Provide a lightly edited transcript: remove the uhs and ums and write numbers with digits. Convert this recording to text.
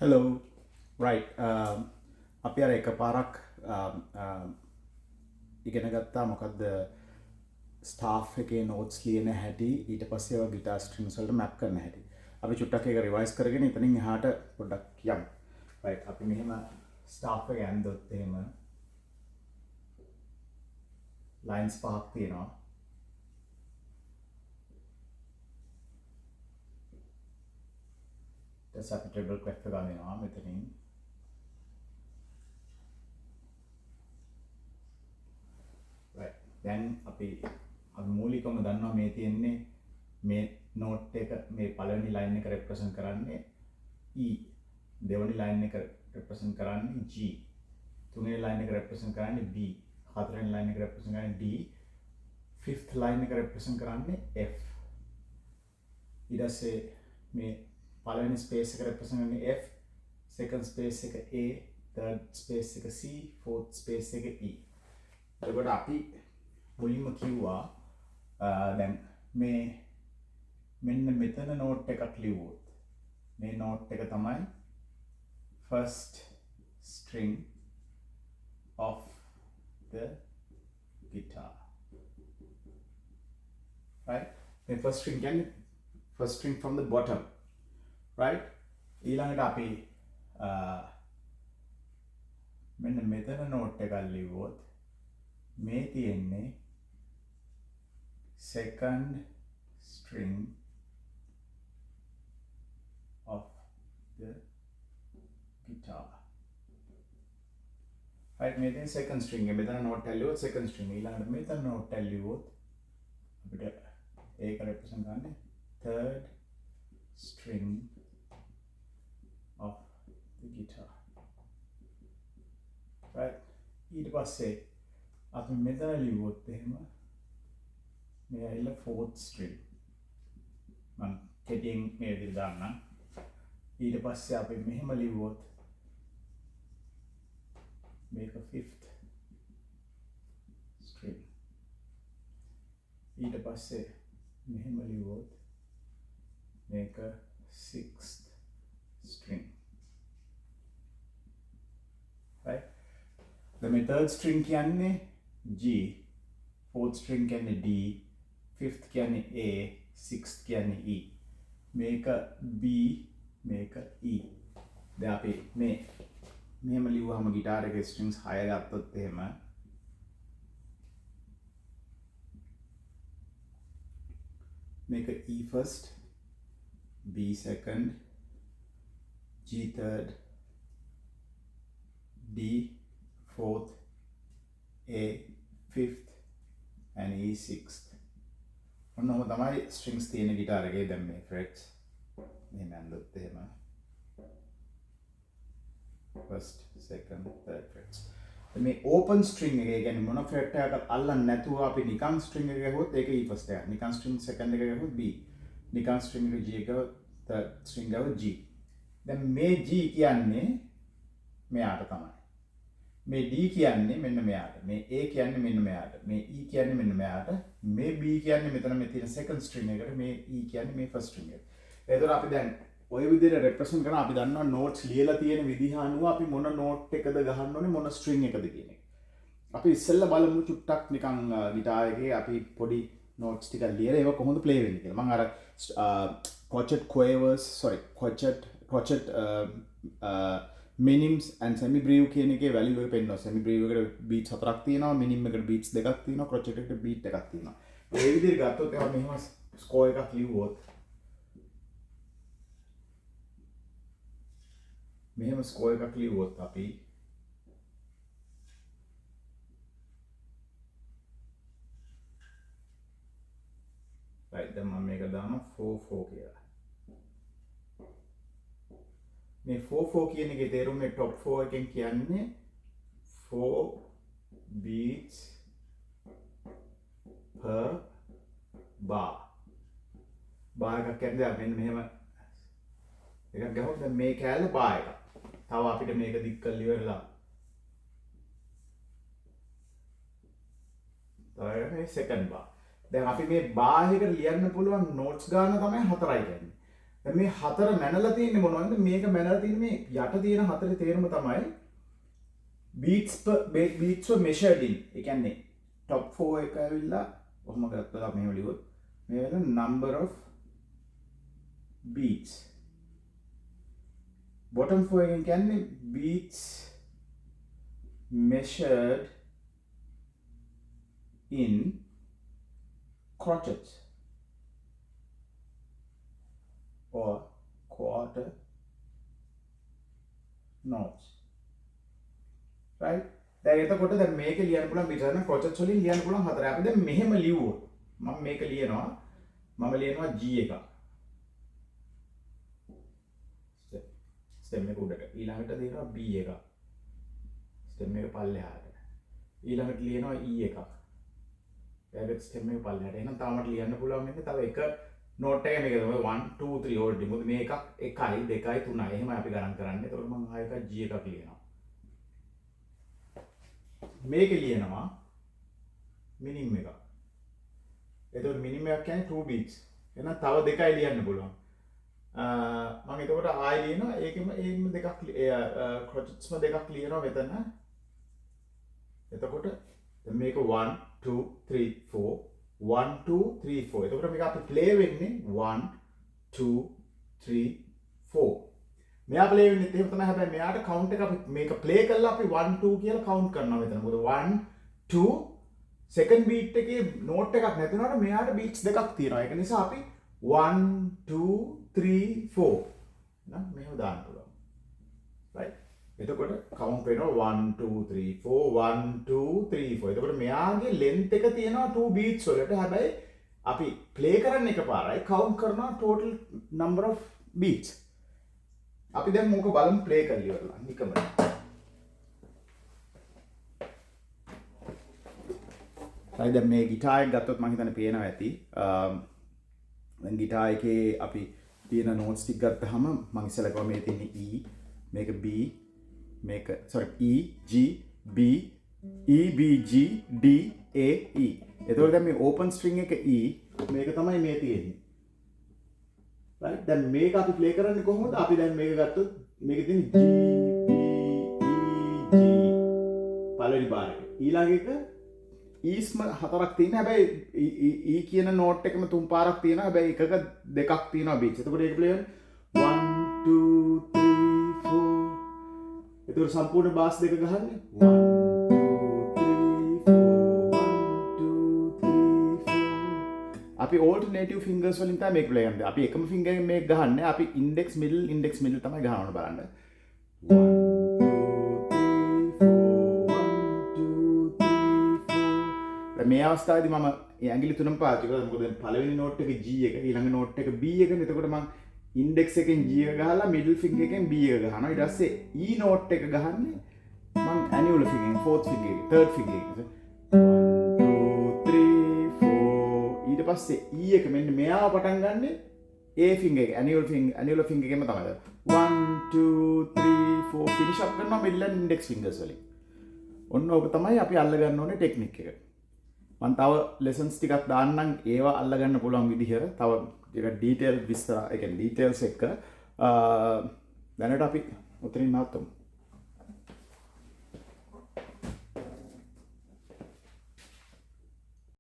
Hello. Right. අපි අර එකපාරක් ඉගෙන ගත්තා මොකක්ද ස්ටාෆ් එකේ නෝට්ස් ලියන හැටි ඊට පස්සේ ඒවා ගිටාර් ස්ට්‍රින්ග්ස් වලට මැප් කරන හැටි. අපි චුට්ටක් ඒක රිවයිස් කරගෙන එතනින් එහාට පොඩ්ඩක් යමු. right. අපි මෙහෙම ස්ටාෆ් එක ඇන්දොත් එහෙම ලයින්ස් පහක් තියෙනවා. ඊට පස්සේ අපි ට්‍රිබල් ක්ලෙෆ් එක ගන්නවා මෙතනින්. right. දැන් අපි මූලිකවම දන්නවා මේ තියෙන්නේ මේ නෝට් එක මේ පළවෙනි ලයින් එක රෙප්‍රසන්ට් කරන්නේ E, දෙවෙනි ලයින් එක රෙප්‍රසන්ට් කරන්නේ G, තුන්වෙනි ලයින් එක රෙප්‍රසන්ට් කරන්නේ B, හතරවෙනි ලයින් එක රෙප්‍රසන්ට් කරන්නේ D, ෆිෆ්ත් ලයින් එක රෙප්‍රසන්ට් කරන්නේ F. ඊට පස්සේ මේ පළවෙනි ස්පේස් එක රෙප්‍රසන්ට් කරන්නේ F, සෙකන්ඩ් ස්පේස් එක A, තර්ඩ් ස්පේස් එක C, ෆෝර්ත් ස්පේස් එක E. එතකොට අපි මුලින්ම කිව්වා දැන් මේ මෙන්න මෙතන නෝට් එකක් ලිව්වොත් මේ නෝට් එක තමයි first string of the guitar. right. මේ first string කියන්නේ first string from the bottom. right. ඊළඟට අපි මෙන්න මෙතන නෝට් එකක් ලිව්වොත් මේ තියෙන්නේ second string of the guitar. right. මේ තියෙන second string එක මෙතන note එක ලියුවොත් second string ඊළඟට මෙතන note එක ලියුවොත් අපිට ඒක represent කරන්නේ third string of the guitar. right. ඊට පස්සේ අපි මෙතන ලියුවොත් එහෙම මේ ඇවිල්ලා fourth string. මම කෙටියෙන් මේ විදිහට දාන්නම්. ඊට පස්සේ අපි මෙහෙම ලිව්වොත් මේක fifth string. ඊට පස්සේ මෙහෙම ලිව්වොත් මේක sixth string. right. දැන් මේ third string කියන්නේ G, fourth string කියන්නේ D, fifth කියන්නේ A, sixth කියන්නේ E. මේක B, මේක E. දැන් අපි මෙහෙම ලිව්වහම ගිටාර් එකේ ස්ට්‍රින්ග්ස් 6 ගත්තොත් එහෙම මේක E first, B second, G third, D fourth, A fifth and E sixth. ඔන්නම තමයි ස්ට්‍රින්ග්ස් තියෙන ගිටාර් එකේ දැන් මේ ෆ්‍රෙට්ස් මෙහෙම ඇඳුත් එහෙම first, second, third frets. මේ ඕපන් ස්ට්‍රින්ග් එක කියන්නේ මොන ෆ්‍රෙට් එකකට අල්ලන්නේ නැතුව අපි නිකන් ස්ට්‍රින්ග් එක ගහුවොත් ඒක E first එක. නිකන් ස්ට්‍රින්ග් සෙකන්ඩ් එක ගහුවොත් B. නිකන් ස්ට්‍රින්ග් එක G එක third ස්ට්‍රින්ග් එක G. දැන් මේ G කියන්නේ මෙයාට තමයි. මේ D කියන්නේ මෙන්න මෙයාට. මේ A කියන්නේ මෙන්න මෙයාට. මේ E කියන්නේ මෙන්න මෙයාට. මේ B කියන්නේ මෙතන මේ තියෙන second string එකට. මේ E කියන්නේ මේ first string එකට. එතකොට අපි දැන් ඔය විදිහට represent කරන අපි දන්නවා notes ලියලා තියෙන විදිහ අනුව අපි මොන note එකද ගහන්න ඕනේ මොන string එකද කියන එක. අපි ඉස්සෙල්ලා බලමු චුට්ටක් නිකන් ගිටාර් එකේ අපි පොඩි notes ටිකක් ලියලා ඒවා කොහොමද play වෙන්නේ කියලා. මම අර crotchet quavers crotchet minims and semibreve කියන එකේ value එක පෙන්නනවා. semibreve එකට beats 4ක් තියෙනවා, minim එකට beats 2ක් තියෙනවා, crotchet එකට beat එකක් තියෙනවා. ඒ විදිහට ගත්තොත් ඒවා මෙහෙම score එකක් ලිව්වොත් මෙහෙම ස්කෝර් එකක් ලිව්වොත් අපි right දැන් මම මේක දානවා 4-4 කියලා. මේ 4-4 කියන එකේ තේරුම මේ top 4 එකෙන් කියන්නේ 4 beats per bar. bar එකක් කියන්නේ මෙන්න මෙහෙම එකක් ගහුවොත් දැන් මේ කෑල්ල bar එකක්. තව අපිට මේක දික් කරලා ඉවරලා තව මේ second bar. දැන් අපි මේ bar එකට ලියන්න පුළුවන් notes ගාන තමයි 4යි කියන්නේ. දැන් මේ හතර මැනලා තියෙන්නේ මොනවද? මේක මැනලා තියෙන්නේ මේ යට තියෙන හතරේ තේරුම තමයි beats were measured in. ඒ කියන්නේ top 4 එක ඇවිල්ලා කොහොම ගත්තා මෙහෙම ලියුවොත් මේ වෙන number of beats. bottom 4 එකෙන් කියන්නේ beats measured in crotchets or quarter notes. right? දැන් එතකොට දැන් මේක ලියන්න පුළුවන් පිටරන crotchets වලින් ලියන්න පුළුවන් හතරයි. අපි දැන් මෙහෙම ලියුවොත් මම මේක ලියනවා G එක. stem එක උඩට. ඊළඟට දෙනවා B එක. stem එක පල්ලෙහාට. ඊළඟට ලියනවා E එක. ඊළඟට stem එක පල්ලෙහාට. එහෙනම් තාමත් ලියන්න පුළුවන් වෙන්නේ තව එක note එක මේක තමයි 1 2 3 ඕල්ඩ්. මොකද මේ එකක් 1යි 2යි 3යි. එහෙමයි අපි ගණන් කරන්නේ. ඒතකොට මම ආයෙක G එකක් ලියනවා. මේක ලියනවා මිනිම් එක. එතකොට මිනිම් එක කියන්නේ 2 beats. එහෙනම් තව දෙකයි ලියන්න පුළුවන්. මම එතකොට ආයෙ ලියනවා ඒකෙම දෙකක් crotchets දෙකක් ලියනවා මෙතන. එතකොට මේක 1 2 3 4 1 2 3 4. එතකොට මේක අපි ප්ලේ වෙන්නේ 1 2 3 4. මෙයා ප්ලේ වෙන්නේ එහෙම තමයි. හැබැයි මෙයාට කවුන්ට් එක අපි මේක ප්ලේ කරලා අපි 1 2 කියලා කවුන්ට් කරනවා මෙතන. මොකද 1 2 second beat එකේ note එකක් නැති වුණාට මෙයාට beats දෙකක් තියෙනවා. ඒක නිසා අපි 1 2 3 4 නම් මෙහෙම දාන්න පුළුවන්. right? එතකොට count වෙනවා 1 2 3 4 1 2 3 4. එතකොට මෙයාගේ length එක තියෙනවා 2 beats වලට. හැබැයි අපි play කරන්න එකපාරයි count කරනවා total number of beats. අපි දැන් මොක බලමු play කරලා ඉවරලා නිකමද. හරි දැන් මේ ගිටාර් එක ගත්තොත් මම හිතන්නේ පේනවා ඇති. දැන් ගිටාර් එකේ අපි තියෙන notes ටික ගත්තාම මම ඉස්සෙල්ලා කිව්වා මේ තියෙන්නේ E මේක B මේක sorry E G B E B G D A E. එතකොට දැන් මේ open string එක E මේක තමයි මේ තියෙන්නේ. right? දැන් මේක අපි play කරන්නේ කොහොමද? අපි දැන් මේක ගත්තොත් මේකේ තියෙන G B E G පළවෙනි බාර් එක. ඊළඟ එක E's හතරක් තියෙනවා. හැබැයි E කියන note එකම තුන් පාරක් තියෙනවා. හැබැයි එකක දෙකක් තියෙනවා beats. එතකොට ඒක play වෙන්නේ 1 2 3 4. එතකොට සම්පූර්ණ bass දෙක ගහන්නේ 1 අපි alternative fingers වලින් තමයි මේක play කරන්නේ. අපි එකම finger එකෙන් මේක ගහන්නේ. අපි index middle තමයි ගහන්න බලන්න. 1 2 3 4 1 2 3 4. මේ අවස්ථාවේදී මම ඇඟිලි තුනම පාවිච්චි කරා. මොකද පළවෙනි note එක G එක, ඊළඟ note එක B එක. එතකොට මම index එකෙන් G එක ගහලා middle finger එකෙන් B එක ගහනවා. ඊට පස්සේ E note එක ගහන්නේ මම annular finger එකෙන් fourth finger එක, third finger එක. 1 2 3 ඊට පස්සේ E එක මෙන්න මෙයාව පටන් ගන්නෙ A finger එක annular finger එකෙන්ම තමයි. 1 2 3 4 finish up කරනවා middle and index fingers වලින්. ඔන්න ඔක තමයි අපි අල්ල ගන්න ඕනේ ටෙක්නික් එක. මම තව lessons ටිකක් දාන්නම් ඒවා අල්ල ගන්න පුළුවන් විදිහට. තව ටිකක් detail විස්තර, ඒ කියන්නේ details එක දැනට අපි උතරින් නවත්තමු.